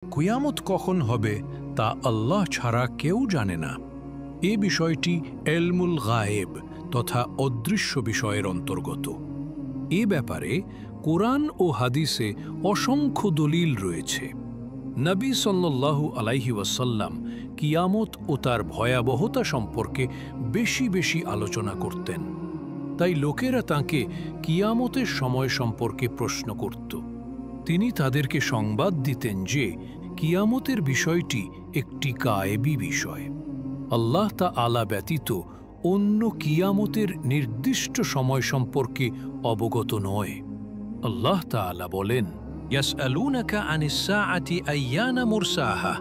কিয়ামত কখন হবে তা আল্লাহ ছাড়া কেউ জানে না। এ বিষয়টি এলমুল গায়েব তথা অদৃশ্য বিষয়ের অন্তর্গত। এ ব্যাপারে কোরআন ও হাদিসে অসংখ্য দলিল রয়েছে। নবী সাল্লাল্লাহু আলাইহি ওয়াসাল্লাম কিয়ামত ও তার ভয়াবহতা সম্পর্কে বেশি বেশি আলোচনা করতেন। তাই লোকেরা তাঁকে কিয়ামতের সময় সম্পর্কে প্রশ্ন করত। তিনি তাদেরকে সংবাদ দিতেন যে কিয়ামতের বিষয়টি একটি গায়েবী বিষয়। আল্লাহ তাআলা ব্যতীত অন্য কিয়ামতের নির্দিষ্ট সময় সম্পর্কে অবগত নয়। আল্লাহ তাআলা বলেন, ইয়াসআলুনাকা আনিস সাআতি আইয়ানা মুরসাহা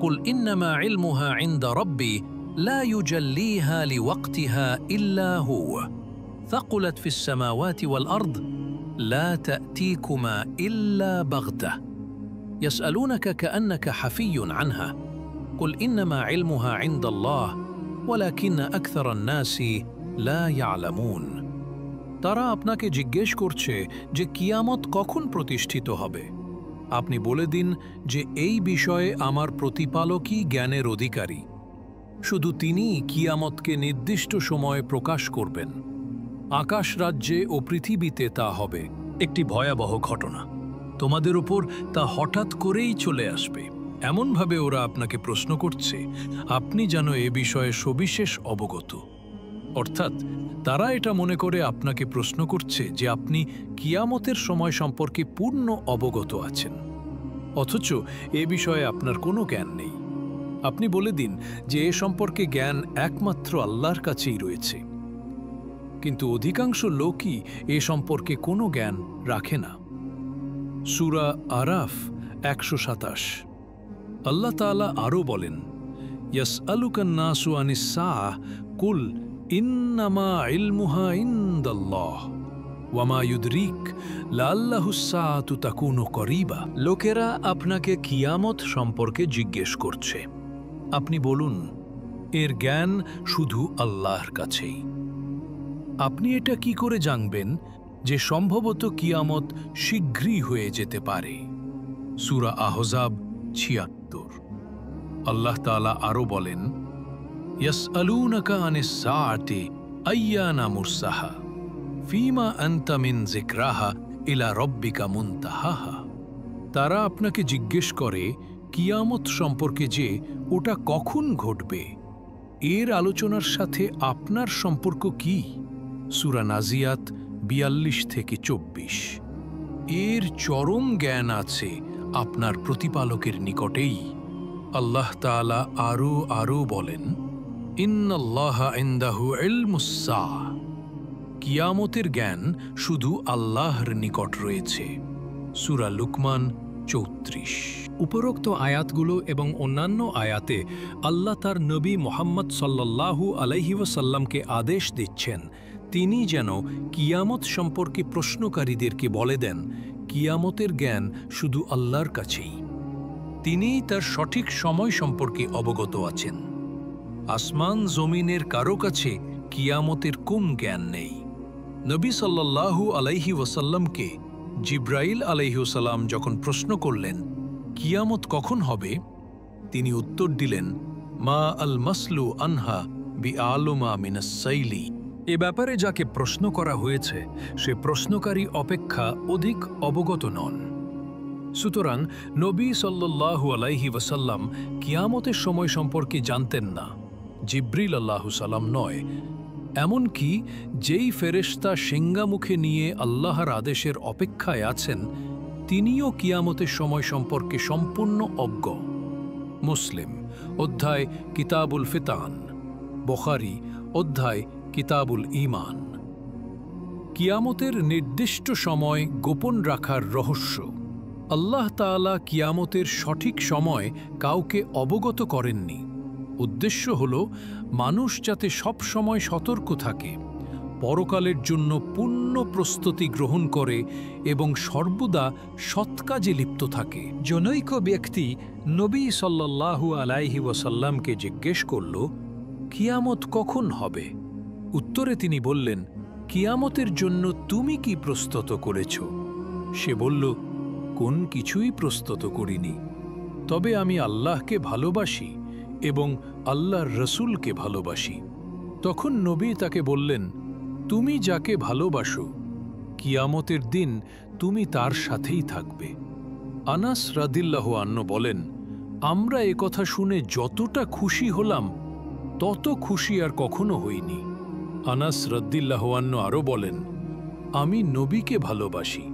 কুল ইন্নামা ইলমুহা ইনদা রাব্বি লা ইউজাল্লিহা লিওয়াক্তিহা ইল্লা হুয়া ثقلت في السماوات والأرض لا تأتيكما إلا بغتة يسألونك كأنك حفي عنها قل إنما علمها عند الله ولكن أكثر الناس لا يعلمون তারা আপনাকে জিজ্ঞেস করছে যে কিয়ামত কখন প্রতিষ্ঠিত হবে। আপনি বলে দিন যে এই বিষয়ে আমার প্রতিপালকই জ্ঞানের অধিকারী। শুধু তিনিই কিয়ামতকে নির্দিষ্ট সময়ে প্রকাশ করবেন। আকাশ রাজ্যে ও পৃথিবীতে তা হবে একটি ভয়াবহ ঘটনা। তোমাদের উপর তা হঠাৎ করেই চলে আসবে। এমনভাবে ওরা আপনাকে প্রশ্ন করছে আপনি যেন এ বিষয়ে সবিশেষ অবগত। অর্থাৎ তারা এটা মনে করে আপনাকে প্রশ্ন করছে যে আপনি কিয়ামতের সময় সম্পর্কে পূর্ণ অবগত আছেন, অথচ এ বিষয়ে আপনার কোনো জ্ঞান নেই। আপনি বলে দিন যে এ সম্পর্কে জ্ঞান একমাত্র আল্লাহর কাছেই রয়েছে। কিন্তু অধিকাংশ লোকই এ সম্পর্কে কোনো জ্ঞান রাখে না। সূরা আরাফ ১২৭। আল্লাহ তাআলা আরও বলেন, ইয়াসআলুকান নাসু আনিস সাআহ কুল ইন্নামা ইলমুহা ইনদাল্লাহ ওয়ামা ইউদরিক লাআল্লাহুস সাআতু তাকুনু করিবা। লোকেরা আপনাকে কিয়ামত সম্পর্কে জিজ্ঞেস করছে। আপনি বলুন, এর জ্ঞান শুধু আল্লাহর কাছেই। আপনি এটা কি করে জানবেন যে সম্ভবত কিয়ামত শীঘ্রই হয়ে যেতে পারে? সূরা আহজাব ৭৬। আল্লাহ তাআলা আরও বলেন, ইয়াসআলুনাকা আনিস সাআতি আইয়ানা মুরসাহা ফীমা আনতা মিন যিকরাহা ইলা রাব্বিকা মুনতাহাহা। তারা আপনাকে জিজ্ঞেস করে কিয়ামত সম্পর্কে যে ওটা কখন ঘটবে, এর আলোচনার সাথে আপনার সম্পর্ক কি? সূরা নাজিয়াত ৪২-২৪। এর চরম জ্ঞান আছে আপনার প্রতিপালকের নিকটেই। আল্লাহ তাআলা আরও বলেন, ইন্নাল্লাহা ইনদাহু ইলমুস সাআহ। কিয়ামতের জ্ঞান শুধু আল্লাহর নিকট রয়েছে। সূরা লুকমান ৩৪। উপরোক্ত আয়াতগুলো এবং অন্যান্য আয়াতে আল্লাহ তার নবী মুহাম্মদ সাল্লাল্লাহু আলাইহি ওয়াসাল্লামকে আদেশ দিচ্ছেন তিনি যেন কিয়ামত সম্পর্কে প্রশ্নকারীদেরকে বলে দেন কিয়ামতের জ্ঞান শুধু আল্লাহর কাছেই। তিনিই তার সঠিক সময় সম্পর্কে অবগত আছেন। আসমান জমিনের কারো কাছে কিয়ামতের কোন জ্ঞান নেই। নবী সাল্লাল্লাহু আলাইহি ওয়াসাল্লামকে জিব্রাইল আলাইহিসসালাম যখন প্রশ্ন করলেন কিয়ামত কখন হবে, তিনি উত্তর দিলেন, মা আল মাসলু আনহা বিআলমা মিনাস সাইলি। এ ব্যাপারে যাকে প্রশ্ন করা হয়েছে সে প্রশ্নকারী অপেক্ষা অধিক অবগত নন। সুতরাং নবী সাল্লাল্লাহু আলাইহি ওয়াসাল্লাম কিয়ামতের সময় সম্পর্কে জানতেন না, জিব্রিল আলাইহিস সালাম নয়। এমনকি যেই ফেরেশতা সিংহা মুখে নিয়ে আল্লাহর আদেশের অপেক্ষায় আছেন তিনিও কিয়ামতের সময় সম্পর্কে সম্পূর্ণ অজ্ঞ। মুসলিম অধ্যায় কিতাবুল ফিতান, বুখারী অধ্যায় কিতাবুল ঈমান। কিয়ামতের নির্দিষ্ট সময় গোপন রাখার রহস্য। আল্লাহ তাআলা কিয়ামতের সঠিক সময় কাউকে অবগত করেননি। উদ্দেশ্য হল মানুষ যাতে সব সময় সতর্ক থাকে, পরকালের জন্য পূর্ণ প্রস্তুতি গ্রহণ করে এবং সর্বদা সৎ কাজে লিপ্ত থাকে। জনৈক ব্যক্তি নবী সাল্লাল্লাহু আলাইহি ওয়াসাল্লামকে জিজ্ঞেস করল, কিয়ামত কখন হবে? উত্তরে তিনি বললেন, কিয়ামতের জন্য তুমি কি প্রস্তুত করেছ? সে বলল, কোন কিছুই প্রস্তুত করিনি। তবে আমি আল্লাহকে ভালোবাসি এবং আল্লাহর রসুলকে ভালোবাসি। তখন নবী তাকে বললেন, তুমি যাকে ভালোবাসো কিয়ামতের দিন তুমি তার সাথেই থাকবে। আনাস রাদিয়াল্লাহু আনহু বলেন, আমরা একথা শুনে যতটা খুশি হলাম তত খুশি আর কখনো হইনি। আনাস রাদিয়াল্লাহু আনহু আরও বলেন, আমি নবীকে ভালোবাসি,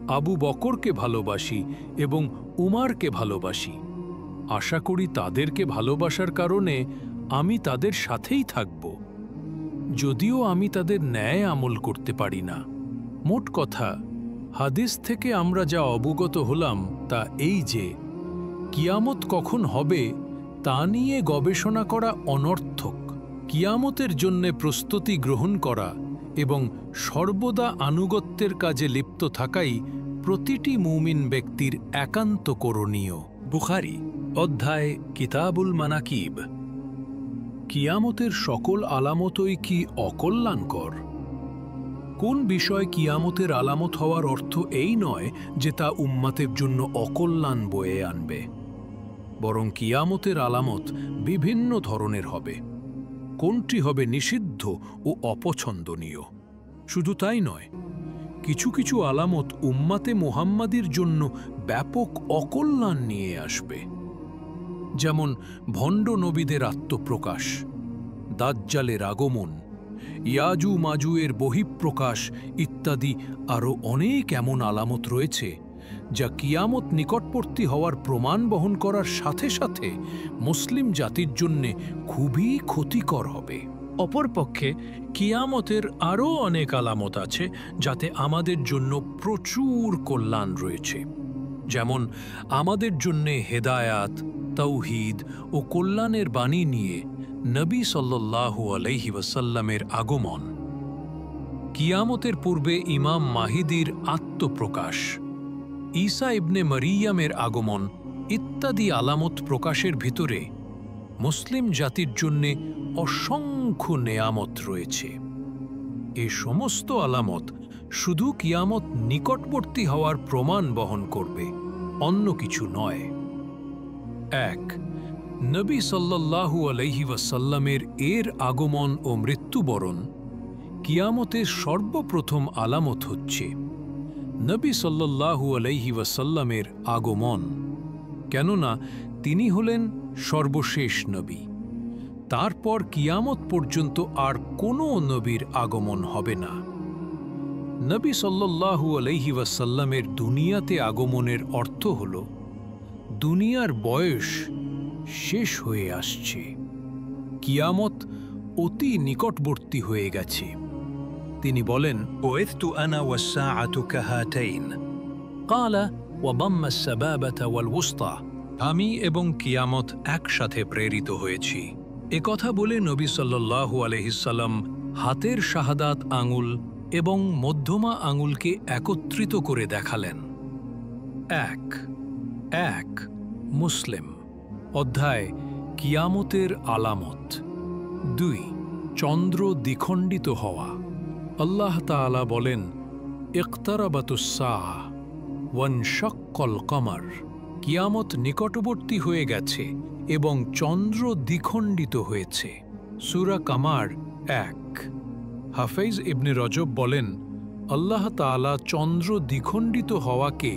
আবু বকরকে ভালোবাসি এবং উমারকে ভালোবাসি। আশা করি তাদেরকে ভালোবাসার কারণে আমি তাদের সাথেই থাকব, যদিও আমি তাদের ন্যায় আমল করতে পারি না। মোট কথা, হাদিস থেকে আমরা যা অবগত হলাম তা এই যে কিয়ামত কখন হবে তা নিয়ে গবেষণা করা অনর্থক। কিয়ামতের জন্যে প্রস্তুতি গ্রহণ করা এবং সর্বদা আনুগত্যের কাজে লিপ্ত থাকাই প্রতিটি মুমিন ব্যক্তির একান্ত করণীয়। বুখারী অধ্যায় কিতাবুল মানাকিব। কিয়ামতের সকল আলামতই কি অকল্যাণকর? কোন বিষয় কিয়ামতের আলামত হওয়ার অর্থ এই নয় যে তা উম্মাতের জন্য অকল্যাণ বয়ে আনবে, বরং কিয়ামতের আলামত বিভিন্ন ধরনের হবে। কোনটি হবে নিষিদ্ধ ও অপছন্দনীয়? শুধু তাই নয়, কিছু কিছু আলামত উম্মাতে মুহাম্মাদির জন্য ব্যাপক অকল্যাণ নিয়ে আসবে, যেমন ভণ্ড নবীদের আত্মপ্রকাশ, দাজ্জালের আগমন, ইয়াজু মাজুয়ের বহিঃপ্রকাশ ইত্যাদি। আরও অনেক এমন আলামত রয়েছে যা কিয়ামত নিকটবর্তী হওয়ার প্রমাণ বহন করার সাথে সাথে মুসলিম জাতির জন্যে খুবই ক্ষতিকর হবে। অপরপক্ষে কিয়ামতের আরও অনেক আলামত আছে যাতে আমাদের জন্য প্রচুর কল্যাণ রয়েছে, যেমন আমাদের জন্যে হেদায়াত, তাওহীদ ও কল্যাণের বাণী নিয়ে নবী সাল্লাল্লাহু আলাইহি ওয়াসাল্লামের আগমন, কিয়ামতের পূর্বে ইমাম মাহিদির আত্মপ্রকাশ, ঈসা ইবনে মারিয়ামের আগমন ইত্যাদি আলামত প্রকাশের ভিতরে মুসলিম জাতির জন্যে অসংখ্য নেয়ামত রয়েছে। এ সমস্ত আলামত শুধু কিয়ামত নিকটবর্তী হওয়ার প্রমাণ বহন করবে, অন্য কিছু নয়। ১. নবী সাল্লাল্লাহু আলাইহি ওয়াসাল্লামের এর আগমন ও মৃত্যুবরণ কিয়ামতের সর্বপ্রথম আলামত হচ্ছে নবী সাল্লাল্লাহু আলাইহি ওয়াসাল্লামের আগমন, কেননা তিনি হলেন সর্বশেষ নবী। তারপর কিয়ামত পর্যন্ত আর কোনো নবীর আগমন হবে না। নবী সাল্লাল্লাহু আলাইহি ওয়াসাল্লামের দুনিয়াতে আগমনের অর্থ হল দুনিয়ার বয়স শেষ হয়ে আসছে, কিয়ামত অতি নিকটবর্তী হয়ে গেছে। তিনি বলেন, বুইথতু আনা ওয়াস-সাআতু কাহাতাইন ক্বালা ওয়া দাম্মা আস-সাবাবাতা ওয়াল ওয়ুসতা। আমি এবং কিয়ামত একসাথে প্রেরিত হয়েছি। একথা বলে নবী সাল্লাল্লাহু আলাইহি সাল্লাম হাতের শাহাদাত আঙুল এবং মধ্যমা আঙুলকে একত্রিত করে দেখালেন। ১ মুসলিম অধ্যায় কিয়ামতের আলামত। ২. চন্দ্র দ্বিখণ্ডিত হওয়া। আল্লাহ তাআলা বলেন, ইকতারাবাতুস সাআহ ওয়ানশাক্কাল কমার। কিয়ামত নিকটবর্তী হয়ে গেছে এবং চন্দ্র দ্বিখণ্ডিত হয়েছে। সূরা কামার ১। হাফেজ ইবনে রজব বলেন, আল্লাহ তাআলা চন্দ্র দ্বিখণ্ডিত হওয়াকে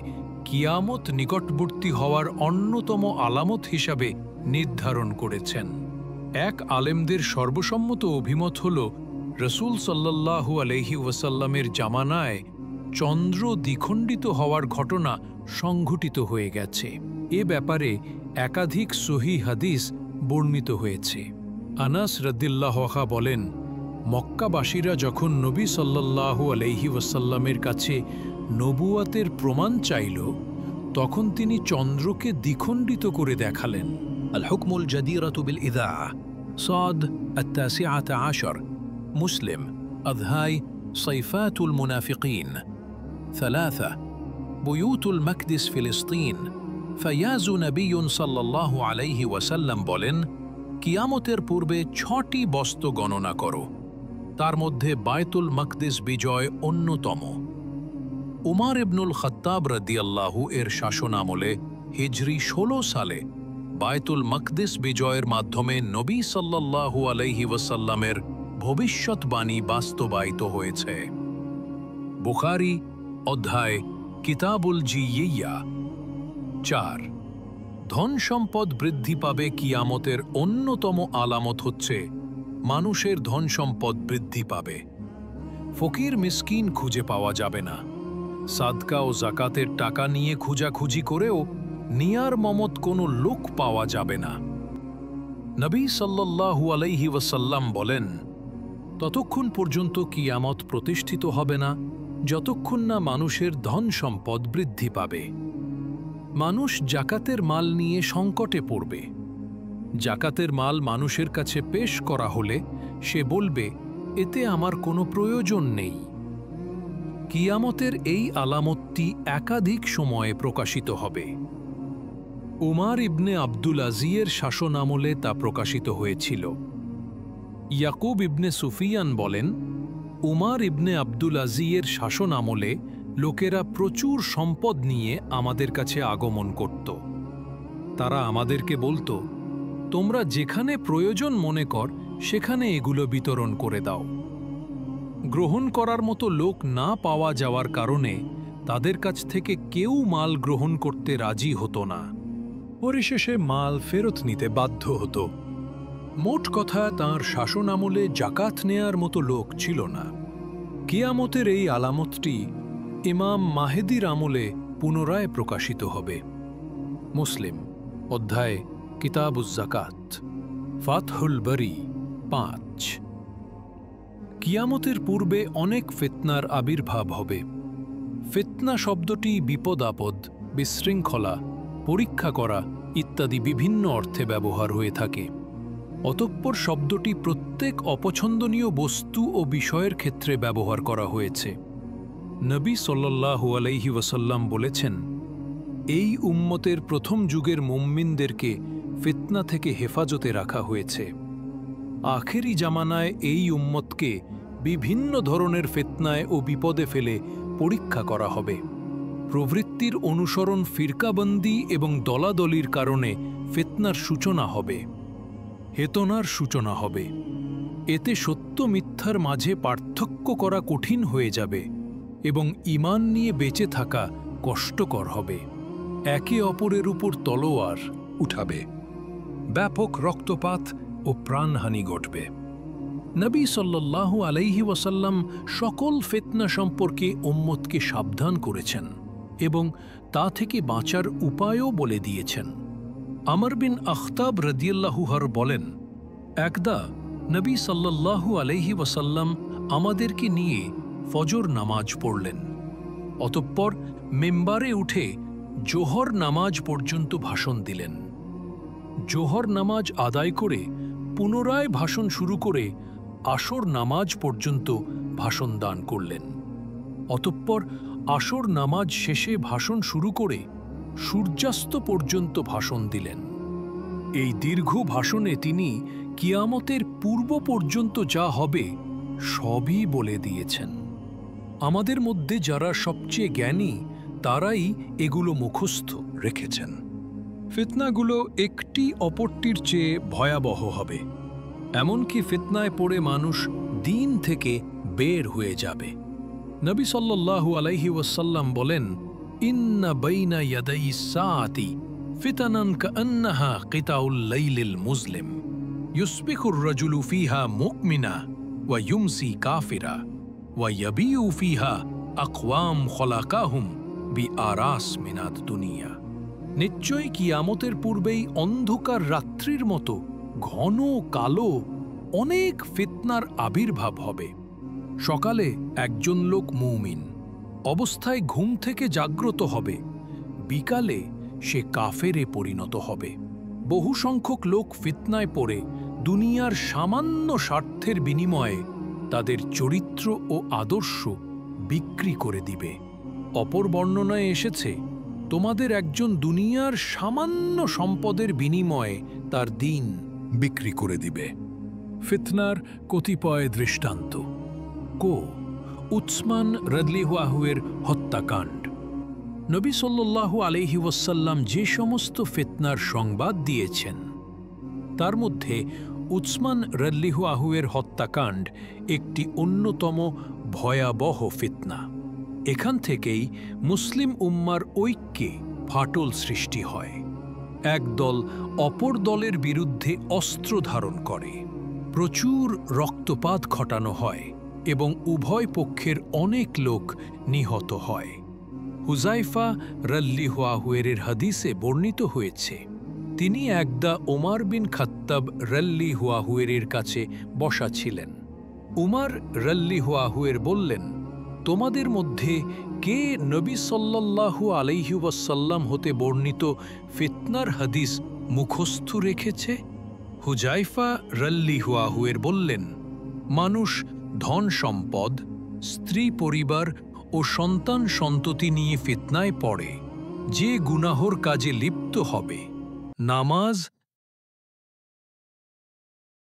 কিয়ামত নিকটবর্তী হওয়ার অন্যতম আলামত হিসাবে নির্ধারণ করেছেন। এক আলেমদের সর্বসম্মত অভিমত হল রসূল সাল্লাল্লাহু আলাইহি ওয়াসাল্লামের জামানায় চন্দ্র দ্বিখণ্ডিত হওয়ার ঘটনা সংঘটিত হয়ে গেছে। এ ব্যাপারে একাধিক সহিহ হাদিস বর্ণিত হয়েছে। আনাস রাদিয়াল্লাহু আনহু বলেন, মক্কাবাসীরা যখন নবী সাল্লাল্লাহু আলাইহি ওয়াসাল্লামের কাছে নবুয়াতের প্রমাণ চাইল, তখন তিনি চন্দ্রকে দ্বিখণ্ডিত করে দেখালেন। আল হুকমুল জাদিরাতু বিল ইযাআ সাদ আত-তাসিআতা আশর। মুসলিম অধ্যায় সাইফাতুল মুনাফিকিন। 3 বুয়ুতুল মাকদিস ফিলিস্তিন। ফায়াজু নবী সাল্লাল্লাহু আলাইহি ওয়াসাল্লাম বলেন, কিয়ামতের পূর্বে 6টি বস্তু গণনা করো, তার মধ্যে বায়তুল মাকদিস বিজয় অন্যতম। উমার ইবনুল খাত্তাব রাদিয়াল্লাহু এর শাসনামলে হিজরি ১৬ সালে বায়তুল মাকদিস বিজয়ের মাধ্যমে নবী সাল্লাল্লাহু আলাইহি ওয়াসাল্লামের ভবিষ্যৎবাণী বাস্তবায়িত হয়েছে। বুখারী অধ্যায় কিতাবুল জিইয়া। ৪ ধন সম্পদ বৃদ্ধি পাবে কিয়ামতের অন্যতম আলামত হচ্ছে মানুষের ধন সম্পদ বৃদ্ধি পাবে। ফকির মিসকিন খুঁজে পাওয়া যাবে না। সাদকা ও জাকাতের টাকা নিয়ে খোঁজাখুঁজি করেও নিয়ার মমত কোনো লোক পাওয়া যাবে না। নবী সাল্লাল্লাহু আলাইহি ওয়াসাল্লাম বলেন, ততক্ষণ পর্যন্ত কিয়ামত প্রতিষ্ঠিত হবে না যতক্ষণ না মানুষের ধন সম্পদ বৃদ্ধি পাবে। মানুষ জাকাতের মাল নিয়ে সংকটে পড়বে। জাকাতের মাল মানুষের কাছে পেশ করা হলে সে বলবে, এতে আমার কোনো প্রয়োজন নেই। কিয়ামতের এই আলামতটি একাধিক সময়ে প্রকাশিত হবে। উমার ইবনে আব্দুল আজিজের শাসনামলে তা প্রকাশিত হয়েছিল। ইয়াকুব ইবনে সুফিয়ান বলেন, উমার ইবনে আব্দুল আজিজের শাসনামলে লোকেরা প্রচুর সম্পদ নিয়ে আমাদের কাছে আগমন করত। তারা আমাদেরকে বলতো, তোমরা যেখানে প্রয়োজন মনে কর সেখানে এগুলো বিতরণ করে দাও। গ্রহণ করার মতো লোক না পাওয়া যাওয়ার কারণে তাদের কাছ থেকে কেউ মাল গ্রহণ করতে রাজি হতো না। পরিশেষে মাল ফেরত নিতে বাধ্য হতো। মোট কথা, তাঁর শাসনামলে জাকাত নেয়ার মতো লোক ছিল না। কিয়ামতের এই আলামতটি ইমাম মাহেদির আমলে পুনরায় প্রকাশিত হবে। মুসলিম অধ্যায় কিতাবুজ জাকাত। ফাতহুল বারী ৫। কিয়ামতের পূর্বে অনেক ফিতনার আবির্ভাব হবে। ফিতনা শব্দটি বিপদ আপদ, বিশৃঙ্খলা, পরীক্ষা করা ইত্যাদি বিভিন্ন অর্থে ব্যবহার হয়ে থাকে। অতঃপর শব্দটি প্রত্যেক অপছন্দনীয় বস্তু ও বিষয়ের ক্ষেত্রে ব্যবহার করা হয়েছে। নবী সাল্লাল্লাহু আলাইহি ওয়াসাল্লাম বলেছেন, এই উম্মতের প্রথম যুগের মুমিনদেরকে ফিতনা থেকে হেফাজতে রাখা হয়েছে। আখেরি জামানায় এই উম্মতকে বিভিন্ন ধরনের ফিতনায় ও বিপদে ফেলে পরীক্ষা করা হবে। প্রবৃত্তির অনুসরণ, ফিরকাবন্দি এবং দলাদলির কারণে ফিতনার সূচনা হবে, হেতনার সূচনা হবে। এতে সত্য মিথ্যার মাঝে পার্থক্য করা কঠিন হয়ে যাবে এবং ঈমান নিয়ে বেঁচে থাকা কষ্টকর হবে। একে অপরের উপর তলোয়ার উঠাবে, ব্যাপক রক্তপাত ও প্রাণহানি ঘটবে। নবী সাল্লাল্লাহু আলাইহি ওয়াসাল্লাম সকল ফিতনা সম্পর্কে উম্মতকে সাবধান করেছেন এবং তা থেকে বাঁচার উপায়ও বলে দিয়েছেন। আমর বিন আখতাব রাদিয়াল্লাহু আনহু বলেন, একদা নবী সাল্লাল্লাহু আলাইহি ওয়াসাল্লাম আমাদেরকে নিয়ে ফজর নামাজ পড়লেন। অতঃপর মিম্বারে উঠে জোহর নামাজ পর্যন্ত ভাষণ দিলেন। জোহর নামাজ আদায় করে পুনরায় ভাষণ শুরু করে আসর নামাজ পর্যন্ত ভাষণ দান করলেন। অতঃপর আসর নামাজ শেষে ভাষণ শুরু করে সূর্যাস্ত পর্যন্ত ভাষণ দিলেন। এই দীর্ঘ ভাষণে তিনি কিয়ামতের পূর্ব পর্যন্ত যা হবে সবই বলে দিয়েছেন। আমাদের মধ্যে যারা সবচেয়ে জ্ঞানী তারাই এগুলো মুখস্থ রেখেছেন। ফিতনাগুলো একটি অপরটির চেয়ে ভয়াবহ হবে। এমনকি ফিতনায় পড়ে মানুষ দ্বীন থেকে বের হয়ে যাবে। নবী সাল্লাল্লাহু আলাইহি ওয়াসাল্লাম বলেন, ইন্না বাইনা ইয়াদাইস সাআতি ফিতানান কাআন্নাহা কিতাউল লাইলিল মুজলিম ইউসবিহুর রাজুলু ফিহা মুমিনা ওয়া ইউমসি কাফিরা ওয়া ইয়াবিউ ফিহা আকওয়াম খলাকাহুম বিআরাস মিনাদ দুনিয়া। নিশ্চয়ই কিয়ামতের পূর্বেই অন্ধকার রাত্রির মতো ঘন কালো অনেক ফিতনার আবির্ভাব হবে। সকালে একজন লোক মুমিন অবস্থায় ঘুম থেকে জাগ্রত হবে, বিকালে সে কাফেরে পরিণত হবে। বহু সংখ্যক লোক ফিতনায় পড়ে দুনিয়ার সামান্য স্বার্থের বিনিময়ে তাদের চরিত্র ও আদর্শ বিক্রি করে দিবে। অপর বর্ণনায় এসেছে, তোমাদের একজন দুনিয়ার সামান্য সম্পদের বিনিময়ে তার দিন বিক্রি করে দিবে। ফিতনার কতিপয় দৃষ্টান্ত। উসমান রাদিয়াল্লাহু আনহুর হত্যাকাণ্ড। নবী সাল্লাল্লাহু আলাইহি ওয়াসাল্লাম যে সমস্ত ফিতনার সংবাদ দিয়েছেন তার মধ্যে উসমান রাদিয়াল্লাহু আনহু হত্যাকাণ্ড একটি অন্যতম ভয়াবহ ফিতনা। এখান থেকেই মুসলিম উম্মার ঐক্যে ফাটল সৃষ্টি হয়। এক দল অপর দলের বিরুদ্ধে অস্ত্র ধারণ করে, প্রচুর রক্তপাত ঘটানো হয় এবং উভয় পক্ষের অনেক লোক নিহত হয়। হুযায়ফা রাদিয়াল্লাহু আনহু-এর হাদিসে বর্ণিত হয়েছে, তিনি একদা ওমর বিন খাত্তাব রাদিয়াল্লাহু আনহু-এর কাছে বসা ছিলেন। উমর রাদিয়াল্লাহু আনহু বললেন, তোমাদের মধ্যে কে নবী সাল্লাল্লাহু আলাইহি ওয়াসাল্লাম হতে বর্ণিত ফিতনার হাদিস মুখস্থ রেখেছে? হুযায়ফা রাদিয়াল্লাহু আনহু বললেন, মানুষ ধন সম্পদ, স্ত্রী পরিবার ও সন্তান সন্ততি নিয়ে ফিতনায় পড়ে, যে গুনাহর কাজে লিপ্ত হবে, নামাজ